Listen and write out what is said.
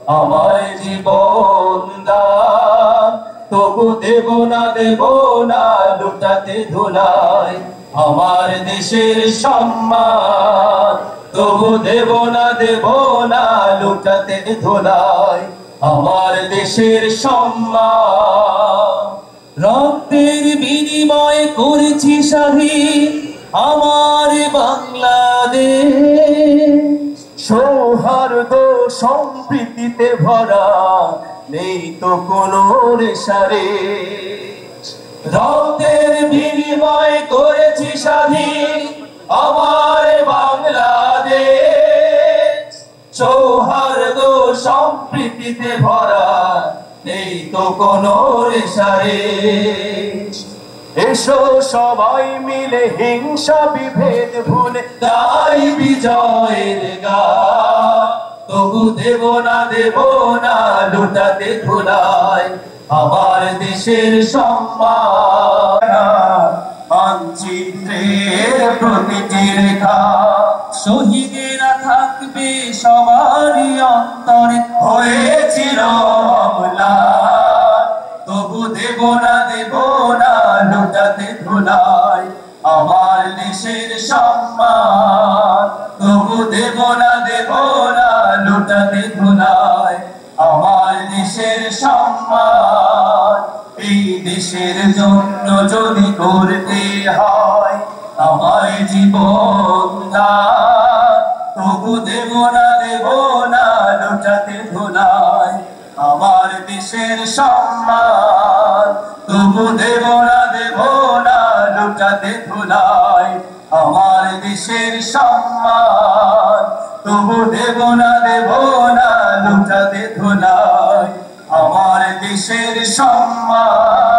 আমার জীবন দান, তবু দেব না লুটাতে ধুলাই আমার দেশের সম্মান। তবু দেব না লুটাতে ধুলাই আমার দেশের সম্মান। রক্তের বিনিময়ে করেছি স্বাধীন আমার বাংলাদেশ, সৌহার্দ্য সম্প্রীতিতে ভরা, নেই তো কোনো রেশারেশ। রক্তের বিনিময়ে করেছি স্বাধীন আমার বাংলাদেশ, সৌহার্দ্য সম্প্রীতিতে ভরা, নেই তো কোনো রেশারেশ। এসো সবাই মিলে হিংসা বিভেদ ভুলে গাই বিজয়ের গান। তবু দেব না লুটাতে ধুলাই আমার দেশের সম্মান। মানচিত্রের প্রতিটি রেখা শহীদেরা থাকবে সবারই অন্তরে হয়ে চিরম্লান। তবু দেব না লুটাতে ধুলাই আমার দেশের সম্মান। তবু দেব না লুটাতে ধুলাই আমার দেশের সম্মান। এই দেশের জন্য যদি করতে হয় আমার জীবন দান, তবু দেব না লুটাতে ধুলাই আমার দেশের সম্মান। তবু দেব না লুটাতে ধুলাই আমার দেশের সম্মান। তবু দেব না লুটাতে ধুলাই আমার দেশের সম্মান।